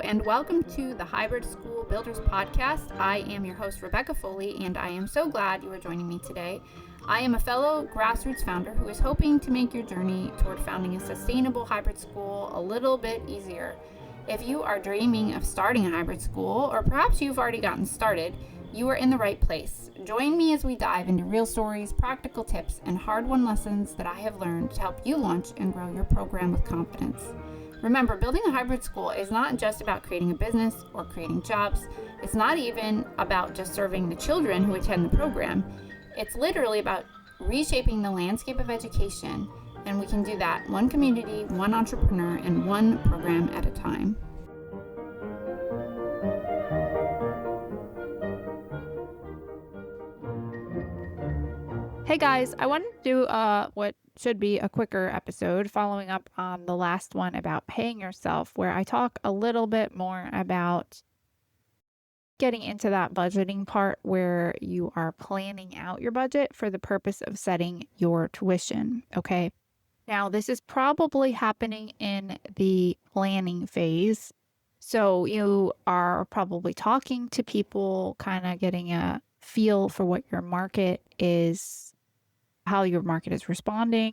and welcome to the Hybrid School Builders Podcast. I am your host, Rebecca Foley, and I am so glad you are joining me today. I am a fellow grassroots founder who is hoping to make your journey toward founding a sustainable hybrid school a little bit easier. If you are dreaming of starting a hybrid school, or perhaps you've already gotten started, you are in the right place. Join me as we dive into real stories, practical tips, and hard-won lessons that I have learned to help you launch and grow your program with confidence. Remember, building a hybrid school is not just about creating a business or creating jobs. It's not even about just serving the children who attend the program. It's literally about reshaping the landscape of education, and we can do that one community, one entrepreneur, and one program at a time. Hey guys, I wanted to do what should be a quicker episode following up on the last one about paying yourself, where I talk a little bit more about getting into that budgeting part where you are planning out your budget for the purpose of setting your tuition. Okay. Now, this is probably happening in the planning phase. So you are probably talking to people, kind of getting a feel for what your market is, how your market is responding,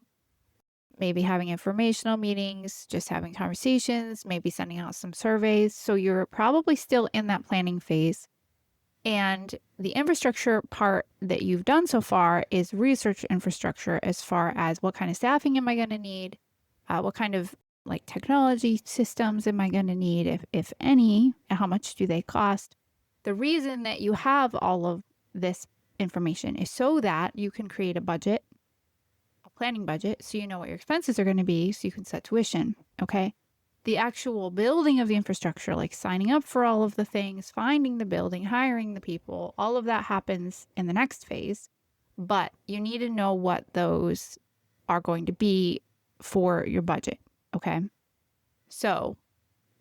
maybe having informational meetings, just having conversations, maybe sending out some surveys. So you're probably still in that planning phase. And the infrastructure part that you've done so far is research infrastructure, as far as what kind of staffing am I going to need? What kind of technology systems am I going to need, if any? And how much do they cost? The reason that you have all of this information is so that you can create a budget, a planning budget, so you know what your expenses are going to be, so you can set tuition. Okay. The actual building of the infrastructure, like signing up for all of the things, finding the building, hiring the people, all of that happens in the next phase. But you need to know what those are going to be for your budget. Okay. So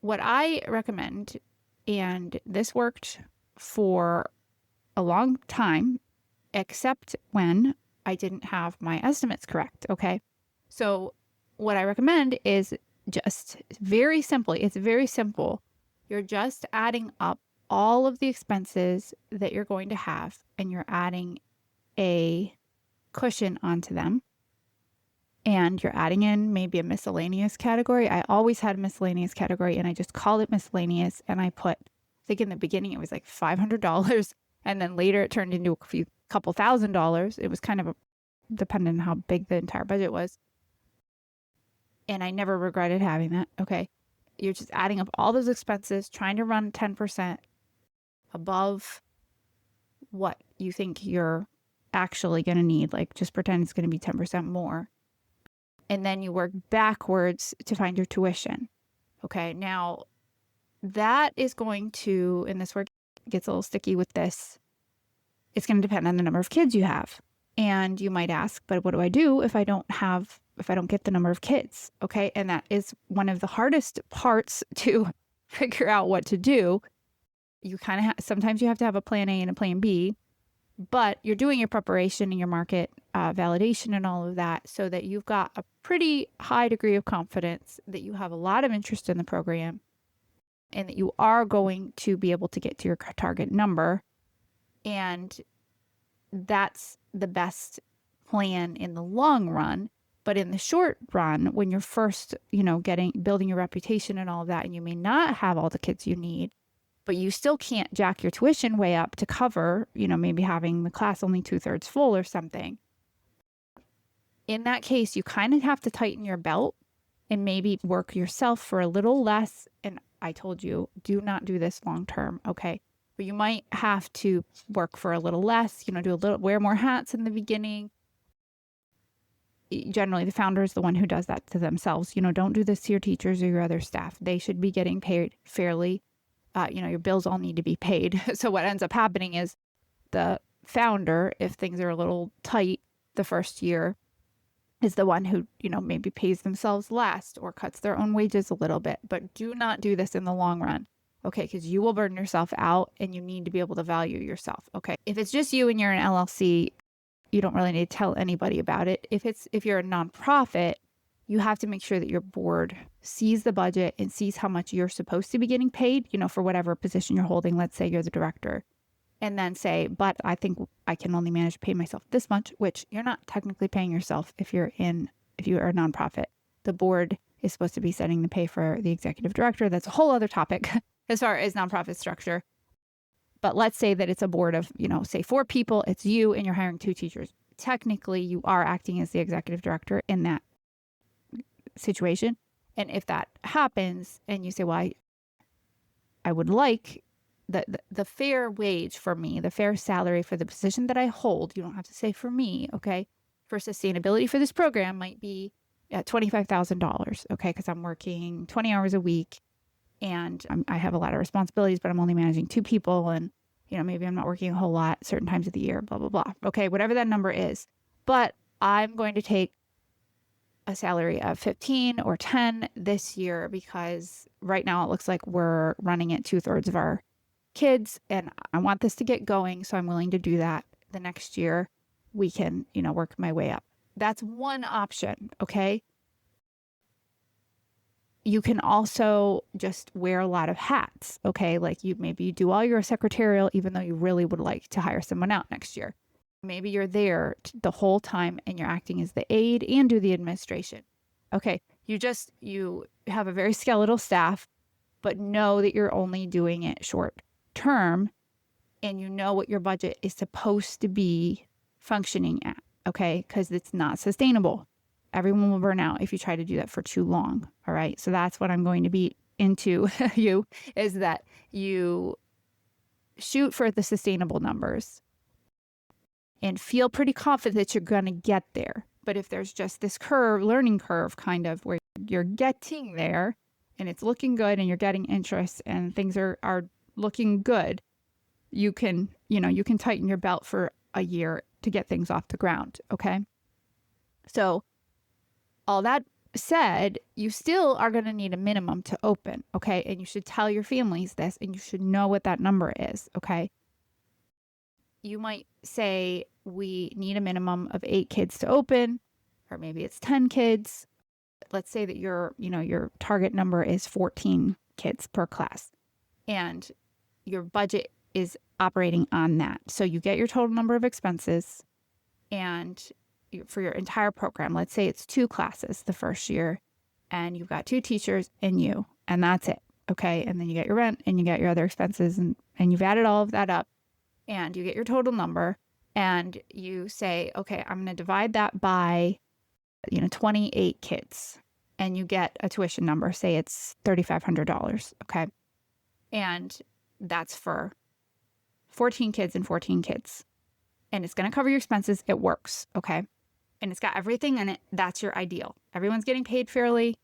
what I recommend, and this worked for a long time, except when I didn't have my estimates correct. Okay. So what I recommend is just very simply, it's very simple. You're just adding up all of the expenses that you're going to have, and you're adding a cushion onto them. And you're adding in maybe a miscellaneous category. I always had a miscellaneous category, and I just called it miscellaneous. And I put, I think in the beginning it was like $500. And then later it turned into a couple $1,000s. It was kind of dependent on how big the entire budget was. And I never regretted having that. Okay. You're just adding up all those expenses, trying to run 10% above what you think you're actually going to need. Like, just pretend it's going to be 10% more. And then you work backwards to find your tuition. Okay. Now, that is going to, and this work gets a little sticky with this, it's going to depend on the number of kids you have. And you might ask, but what do I do if I don't get the number of kids? Okay. And that is one of the hardest parts to figure out what to do. You kind of sometimes you have to have a plan A and a plan B, but you're doing your preparation and your market validation and all of that, so that you've got a pretty high degree of confidence that you have a lot of interest in the program, and that you are going to be able to get to your target number. And that's the best plan in the long run. But in the short run, when you're first, building your reputation and all of that, and you may not have all the kids you need, but you still can't jack your tuition way up to cover, maybe having the class only 2/3 full or something. In that case, you kind of have to tighten your belt and maybe work yourself for a little less. And I told you, do not do this long term. Okay. But you might have to work for a little less, wear more hats in the beginning. Generally, the founder is the one who does that to themselves. Don't do this to your teachers or your other staff. They should be getting paid fairly. Your bills all need to be paid. So what ends up happening is the founder, if things are a little tight the first year, is the one who, maybe pays themselves last or cuts their own wages a little bit. But do not do this in the long run. Okay, because you will burn yourself out, and you need to be able to value yourself. Okay, if it's just you and you're an LLC, you don't really need to tell anybody about it. If you're a nonprofit, you have to make sure that your board sees the budget and sees how much you're supposed to be getting paid, for whatever position you're holding. Let's say you're the director, and then say, but I think I can only manage to pay myself this much, which you're not technically paying yourself if you are a nonprofit. The board is supposed to be setting the pay for the executive director. That's a whole other topic as far as nonprofit structure. But let's say that it's a board of, say 4 people, it's you and you're hiring 2 teachers. Technically, you are acting as the executive director in that situation. And if that happens and you say, well, I would like the fair wage for me, the fair salary for the position that I hold, you don't have to say for me, okay, for sustainability for this program might be at $25,000, okay, because I'm working 20 hours a week and I have a lot of responsibilities, but I'm only managing 2 people and, maybe I'm not working a whole lot certain times of the year, blah, blah, blah. Okay, whatever that number is. But I'm going to take a salary of 15 or 10 this year because right now it looks like we're running at 2/3 of our kids and I want this to get going. So I'm willing to do that. The next year we can, work my way up. That's one option. Okay. You can also just wear a lot of hats. Okay. Like maybe you do all your secretarial, even though you really would like to hire someone out next year. Maybe you're there the whole time and you're acting as the aide and do the administration. Okay. You have a very skeletal staff, but know that you're only doing it short term and you know what your budget is supposed to be functioning at. Okay. Because it's not sustainable. Everyone will burn out if you try to do that for too long. All right. So that's what I'm going to be into you is that you shoot for the sustainable numbers and feel pretty confident that you're going to get there. But if there's just this learning curve kind of where you're getting there and it's looking good and you're getting interest and things are looking good, you can tighten your belt for a year to get things off the ground. Okay. So all that said, you still are going to need a minimum to open. Okay. And you should tell your families this and you should know what that number is. Okay. You might say we need a minimum of 8 kids to open, or maybe it's 10 kids. Let's say that your target number is 14 kids per class and your budget is operating on that. So you get your total number of expenses and for your entire program, let's say it's 2 classes the first year and you've got 2 teachers and you, and that's it. Okay. And then you get your rent and you get your other expenses and you've added all of that up and you get your total number and you say, okay, I'm going to divide that by, 28 kids and you get a tuition number, say it's $3,500. Okay. And that's for 14 kids and 14 kids. And it's going to cover your expenses. It works. Okay. And it's got everything in it. That's your ideal. Everyone's getting paid fairly.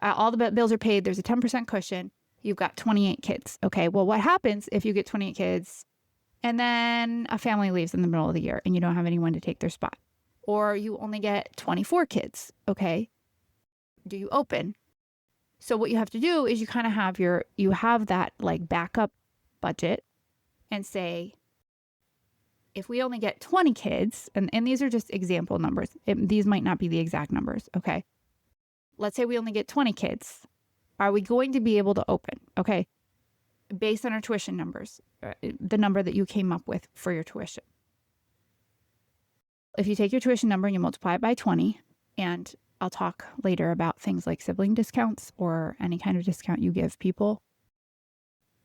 All the bills are paid. There's a 10% cushion. You've got 28 kids. Okay. Well, what happens if you get 28 kids and then a family leaves in the middle of the year and you don't have anyone to take their spot? Or you only get 24 kids. Okay. Do you open? So what you have to do is you kind of have that like backup budget and say, if we only get 20 kids, and these are just example numbers. These might not be the exact numbers. Okay. Let's say we only get 20 kids. Are we going to be able to open? Okay. Based on our tuition numbers, the number that you came up with for your tuition. If you take your tuition number and you multiply it by 20, and I'll talk later about things like sibling discounts or any kind of discount you give people.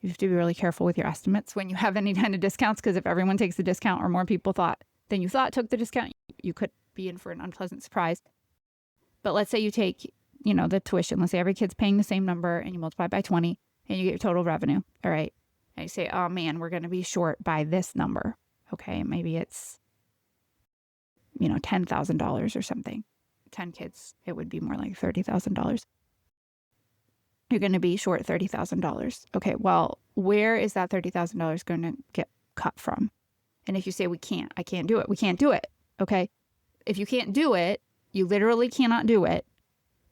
You have to be really careful with your estimates when you have any kind of discounts, because if everyone takes the discount or more people than you thought took the discount, you could be in for an unpleasant surprise. But let's say you take, the tuition. Let's say every kid's paying the same number and you multiply by 20 and you get your total revenue. All right. And you say, oh man, we're going to be short by this number. Okay. Maybe it's, $10,000 or something. 10 kids, it would be more like $30,000. You're going to be short $30,000. Okay, well, where is that $30,000 going to get cut from? And if you say, I can't do it, we can't do it. Okay, if you can't do it, you literally cannot do it,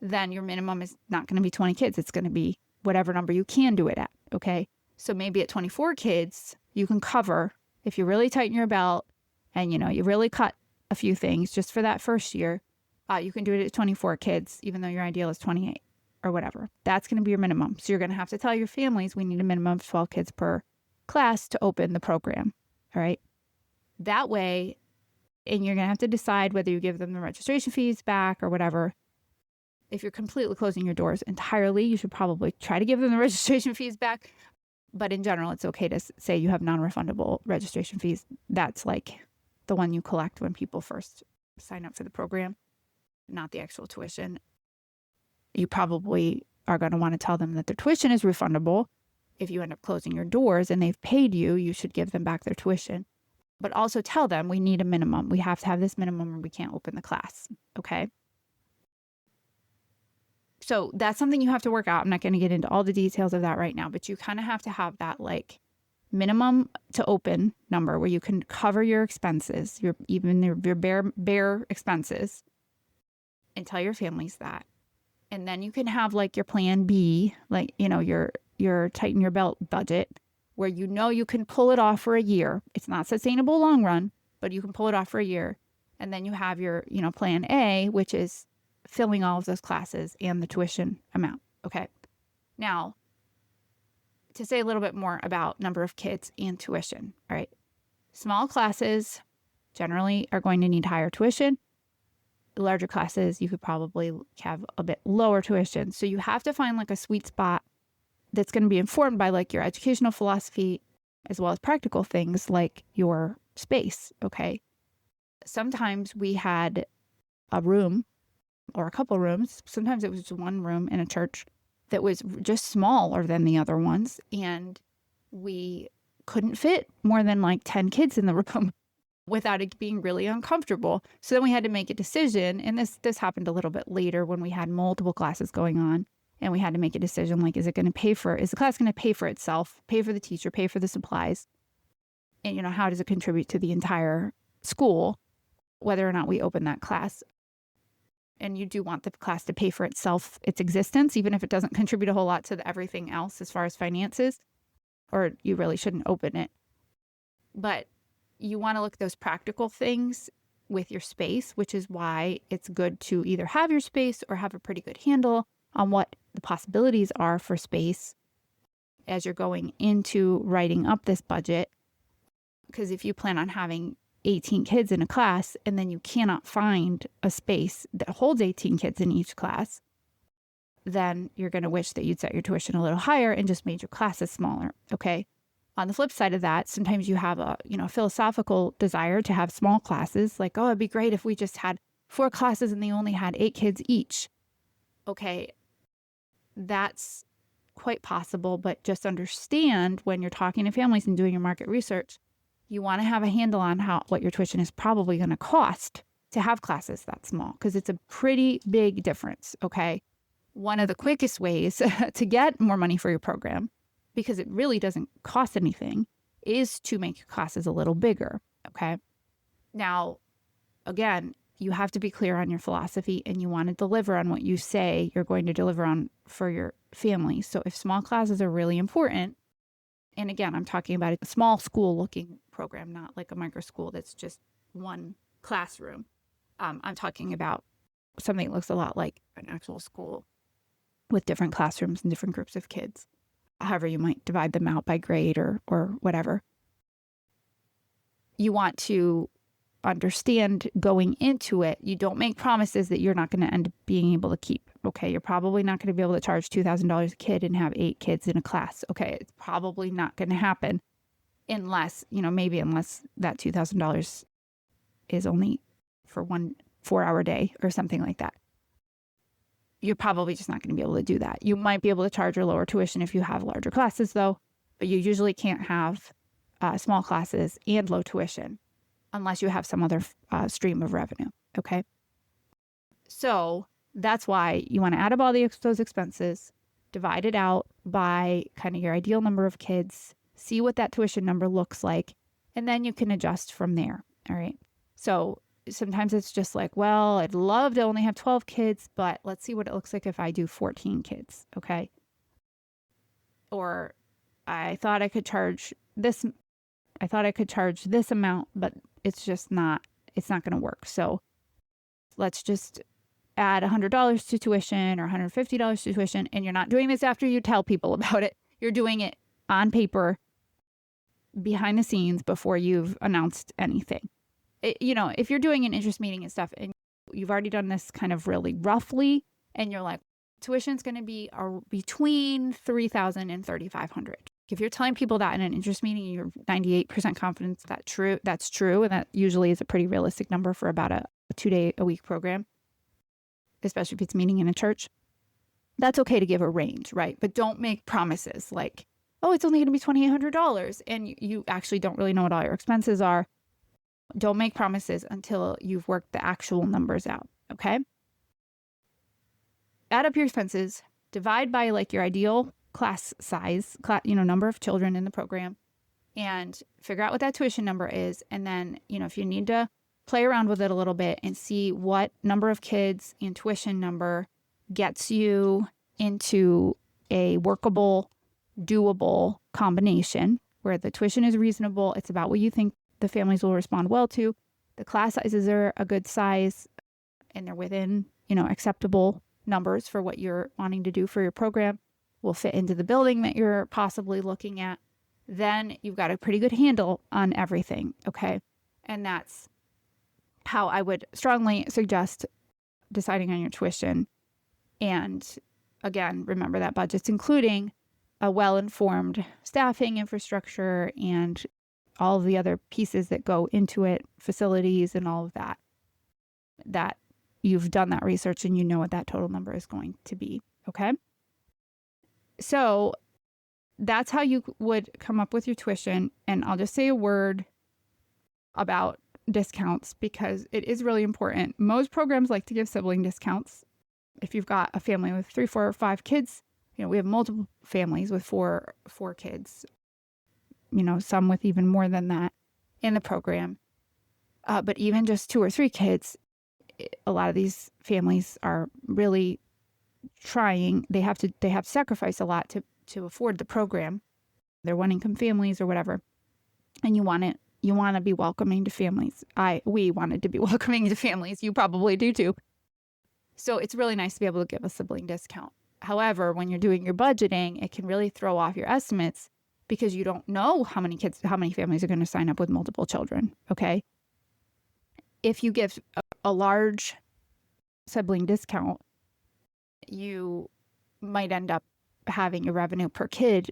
then your minimum is not going to be 20 kids. It's going to be whatever number you can do it at. Okay, so maybe at 24 kids, you can cover, if you really tighten your belt and, you really cut a few things just for that first year, You can do it at 24 kids, even though your ideal is 28 or whatever. That's going to be your minimum. So you're going to have to tell your families we need a minimum of 12 kids per class to open the program. All right. That way, and you're going to have to decide whether you give them the registration fees back or whatever. If you're completely closing your doors entirely, you should probably try to give them the registration fees back. But in general, it's okay to say you have non-refundable registration fees. That's like the one you collect when people first sign up for the program, not the actual tuition. You probably are going to want to tell them that their tuition is refundable. If you end up closing your doors and they've paid you, you should give them back their tuition. But also tell them we need a minimum. We have to have this minimum or we can't open the class. Okay. So that's something you have to work out. I'm not going to get into all the details of that right now, but you kind of have to have that like minimum to open number where you can cover your expenses, your bare expenses, and tell your families that. And then you can have like your plan B, like, your tighten your belt budget where you can pull it off for a year. It's not sustainable long run, but you can pull it off for a year. And then you have your, plan A, which is filling all of those classes and the tuition amount. Okay. Now, to say a little bit more about number of kids and tuition. All right. Small classes generally are going to need higher tuition. Larger classes, you could probably have a bit lower tuition. So you have to find like a sweet spot that's going to be informed by like your educational philosophy as well as practical things like your space. Okay. Sometimes we had a room or a couple rooms. Sometimes it was just one room in a church that was just smaller than the other ones. And we couldn't fit more than like 10 kids in the room without it being really uncomfortable. So then we had to make a decision. And this happened a little bit later when we had multiple classes going on. And we had to make a decision like, is the class going to pay for itself, pay for the teacher, pay for the supplies? And, how does it contribute to the entire school, whether or not we open that class? And you do want the class to pay for itself, its existence, even if it doesn't contribute a whole lot to everything else as far as finances, or you really shouldn't open it. But you want to look at those practical things with your space, which is why it's good to either have your space or have a pretty good handle on what the possibilities are for space as you're going into writing up this budget. Because if you plan on having 18 kids in a class and then you cannot find a space that holds 18 kids in each class, then you're going to wish that you'd set your tuition a little higher and just made your classes smaller. Okay. On the flip side of that, sometimes you have a philosophical desire to have small classes, like, oh, it'd be great if we just had 4 classes and they only had 8 kids each. Okay, that's quite possible, but just understand when you're talking to families and doing your market research, you want to have a handle on what your tuition is probably going to cost to have classes that small, because it's a pretty big difference. Okay, one of the quickest ways to get more money for your program, because it really doesn't cost anything, is to make your classes a little bigger. Okay. Now, again, you have to be clear on your philosophy and you want to deliver on what you say you're going to deliver on for your family. So if small classes are really important, and again, I'm talking about a small school looking program, not like a micro school that's just one classroom. I'm talking about something that looks a lot like an actual school with different classrooms and different groups of kids. However, you might divide them out by grade or whatever. You want to understand going into it, you don't make promises that you're not going to end up being able to keep. Okay, you're probably not going to be able to charge $2,000 a kid and have 8 kids in a class. Okay, it's probably not going to happen unless that $2,000 is only for 1 4-hour day or something like that. You're probably just not going to be able to do that. You might be able to charge a lower tuition if you have larger classes though, but you usually can't have small classes and low tuition unless you have some other stream of revenue. Okay. So that's why you want to add up all those expenses, divide it out by kind of your ideal number of kids, see what that tuition number looks like, and then you can adjust from there. All right. So sometimes it's just like, well, I'd love to only have 12 kids, but let's see what it looks like if I do 14 kids. Okay. Or I thought I could charge this amount, but it's not going to work. So let's just add $100 to tuition or $150 to tuition, and you're not doing this after you tell people about it. You're doing it on paper, behind the scenes, before you've announced anything. If you're doing an interest meeting and stuff, and you've already done this kind of really roughly, and you're like, tuition's going to be between $3,000 and $3,500. If you're telling people that in an interest meeting, you're 98% confident that's true, and that usually is a pretty realistic number for about a 2-day-a-week program, especially if it's meeting in a church. That's okay to give a range, right? But don't make promises like, oh, it's only going to be $2,800, and you actually don't really know what all your expenses are. Don't make promises until you've worked the actual numbers out, okay? Add up your expenses, divide by like your ideal class size, number of children in the program, and figure out what that tuition number is. And then, if you need to play around with it a little bit and see what number of kids and tuition number gets you into a workable, doable combination where the tuition is reasonable. It's about what you think the families will respond well to. The class sizes are a good size and they're within, acceptable numbers for what you're wanting to do for your program, will fit into the building that you're possibly looking at. Then you've got a pretty good handle on everything, okay? And that's how I would strongly suggest deciding on your tuition. And again, remember that budget's including a well-informed staffing infrastructure and all of the other pieces that go into it, facilities and all of that you've done that research and you know what that total number is going to be, okay? So that's how you would come up with your tuition. And I'll just say a word about discounts because it is really important. Most programs like to give sibling discounts. If you've got a family with 3, 4, or 5 kids, we have multiple families with four kids, some with even more than that in the program. But even just 2 or 3 kids, a lot of these families are really trying. They have to sacrifice a lot to afford the program. They're one-income families or whatever, and you want to be welcoming to families. We wanted to be welcoming to families. You probably do too. So it's really nice to be able to give a sibling discount. However, when you're doing your budgeting, it can really throw off your estimates because you don't know how many families are going to sign up with multiple children. Okay. If you give a large sibling discount, you might end up having your revenue per kid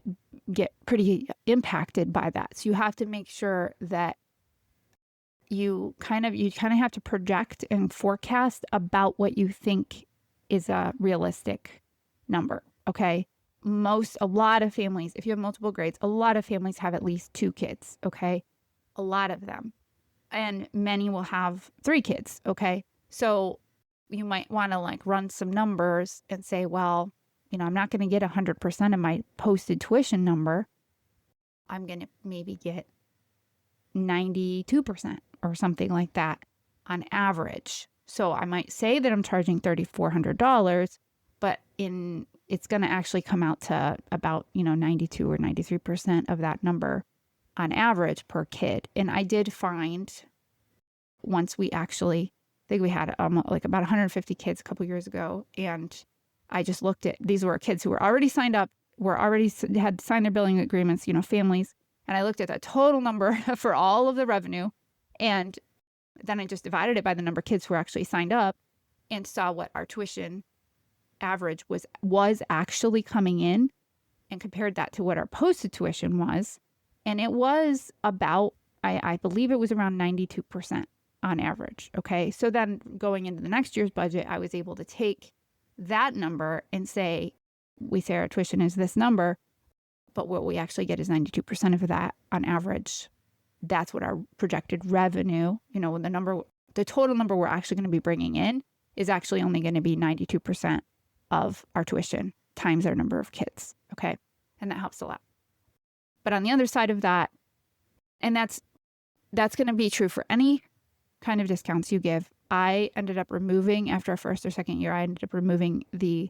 get pretty impacted by that. So you have to make sure that you kind of have to project and forecast about what you think is a realistic number. Okay. A lot of families, if you have multiple grades, a lot of families have at least 2 kids. Okay. A lot of them. And many will have 3 kids. Okay. So you might want to run some numbers and say, well, I'm not going to get 100% of my posted tuition number. I'm going to maybe get 92% or something like that on average. So I might say that I'm charging $3,400, but it's going to actually come out to about, 92 or 93% of that number on average per kid. And I did find once I think we had about 150 kids a couple years ago. And I just looked at, these were kids who were already signed up, had signed their billing agreements, families. And I looked at the total number for all of the revenue. And then I just divided it by the number of kids who were actually signed up and saw what our tuition average was actually coming in and compared that to what our posted tuition was. And it was about, I believe it was around 92% on average. Okay. So then going into the next year's budget, I was able to take that number and say our tuition is this number, but what we actually get is 92% of that on average. That's what our projected revenue, the total number we're actually going to be bringing in is actually only going to be 92% of our tuition times our number of kids. Okay. And that helps a lot. But on the other side of that, and that's going to be true for any kind of discounts you give. I ended up removing, after our first or second year, the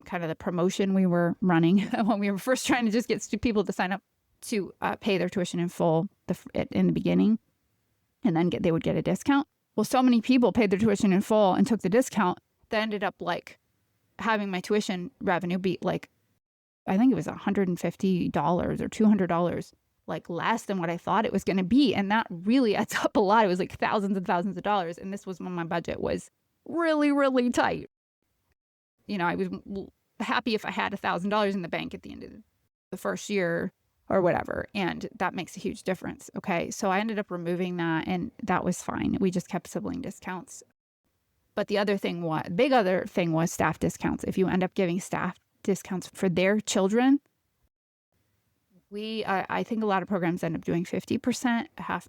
kind of the promotion we were running when we were first trying to just get people to sign up to pay their tuition in full in the beginning, and then they would get a discount. Well, so many people paid their tuition in full and took the discount that ended up like having my tuition revenue be like, I think it was $150 or $200, like less than what I thought it was going to be. And that really adds up a lot. It was like thousands and thousands of dollars. And this was when my budget was really, really tight. I was happy if I had $1,000 in the bank at the end of the first year or whatever. And that makes a huge difference. Okay. So I ended up removing that, and that was fine. We just kept sibling discounts. But the other thing was staff discounts. If you end up giving staff discounts for their children, I think a lot of programs end up doing 50%, half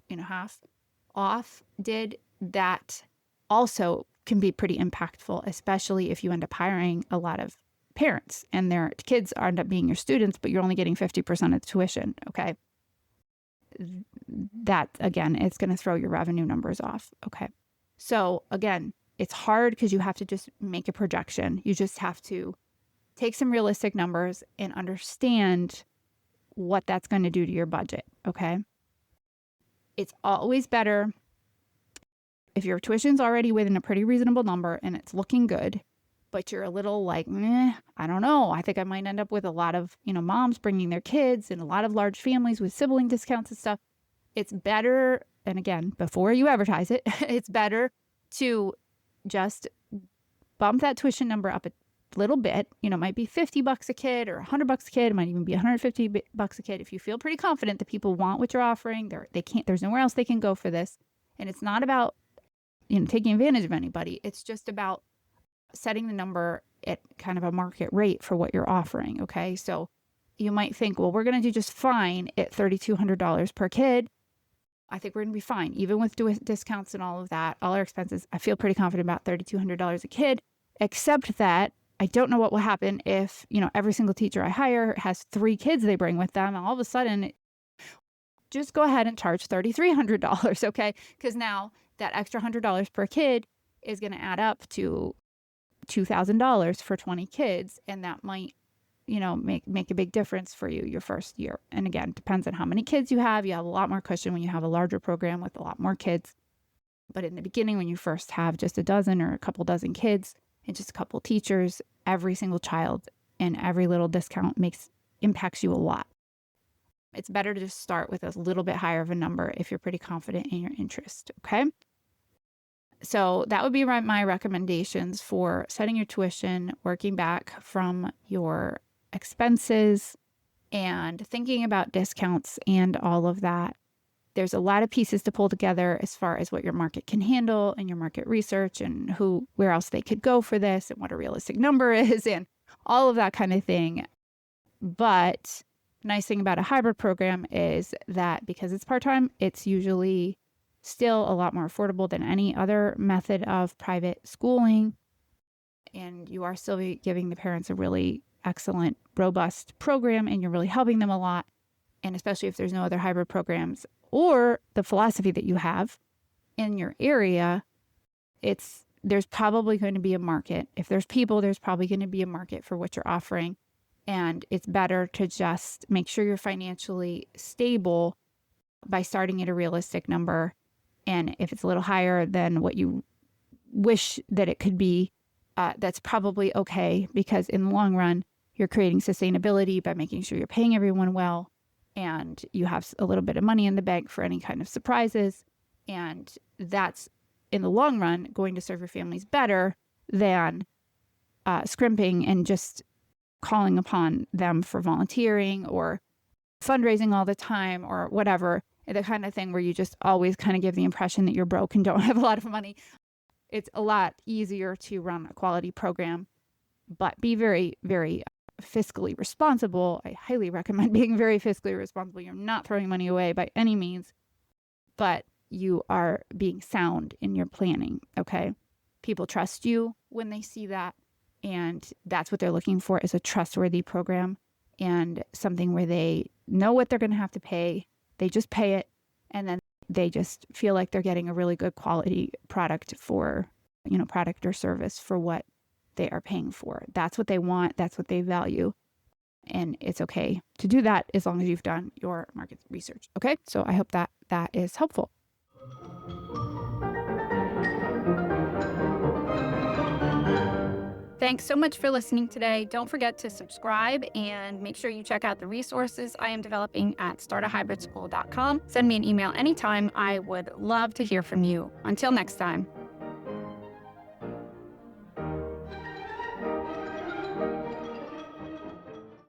off. Did that also can be pretty impactful, especially if you end up hiring a lot of parents and their kids end up being your students, but you're only getting 50% of the tuition. Okay. That again, it's going to throw your revenue numbers off. Okay. So again, it's hard because you have to just make a projection. You just have to take some realistic numbers and understand what that's going to do to your budget. Okay. It's always better if your tuition's already within a pretty reasonable number and it's looking good, but you're a little like, I don't know. I think I might end up with a lot of, moms bringing their kids and a lot of large families with sibling discounts and stuff. It's better. And again, before you advertise it, it's better to just bump that tuition number up a little bit. It might be $50 a kid or $100 a kid. It might even be $150 a kid. If you feel pretty confident that people want what you're offering, there's nowhere else they can go for this. And it's not about, taking advantage of anybody. It's just about setting the number at kind of a market rate for what you're offering. Okay. So you might think, well, we're going to do just fine at $3,200 per kid. I think we're going to be fine, even with discounts and all of that, all our expenses. I feel pretty confident about $3,200 a kid, except that I don't know what will happen if, every single teacher I hire has 3 kids they bring with them. And all of a sudden, just go ahead and charge $3,300. Okay. Because now that extra $100 per kid is going to add up to $2,000 for 20 kids. And that might, make a big difference for you your first year. And again, it depends on how many kids you have. You have a lot more cushion when you have a larger program with a lot more kids. But in the beginning, when you first have just a dozen or a couple dozen kids and just a couple teachers, every single child and every little discount impacts you a lot. It's better to just start with a little bit higher of a number if you're pretty confident in your interest. Okay. So that would be my recommendations for setting your tuition, working back from your expenses, and thinking about discounts and all of that. There's a lot of pieces to pull together as far as what your market can handle and your market research and where else they could go for this and what a realistic number is and all of that kind of thing. But nice thing about a hybrid program is that because it's part-time, it's usually still a lot more affordable than any other method of private schooling. And you are still giving the parents a really excellent, robust program, and you're really helping them a lot. And especially if there's no other hybrid programs or the philosophy that you have in your area, there's probably going to be a market. If there's people, there's probably going to be a market for what you're offering. And it's better to just make sure you're financially stable by starting at a realistic number. And if it's a little higher than what you wish that it could be, that's probably okay, because in the long run, you're creating sustainability by making sure you're paying everyone well and you have a little bit of money in the bank for any kind of surprises. And that's, in the long run, going to serve your families better than scrimping and just calling upon them for volunteering or fundraising all the time or whatever. The kind of thing where you just always kind of give the impression that you're broke and don't have a lot of money. It's a lot easier to run a quality program, but be very, very fiscally responsible. I highly recommend being very fiscally responsible. You're not throwing money away by any means, but you are being sound in your planning. Okay. People trust you when they see that. And that's what they're looking for, is a trustworthy program and something where they know what they're going to have to pay. They just pay it, and then they just feel like they're getting a really good quality product or service for what they are paying for. That's what they want. That's what they value. And it's okay to do that as long as you've done your market research. Okay. So I hope that is helpful. Thanks so much for listening today. Don't forget to subscribe and make sure you check out the resources I am developing at startahybridSchool.com. Send me an email anytime. I would love to hear from you. Until next time.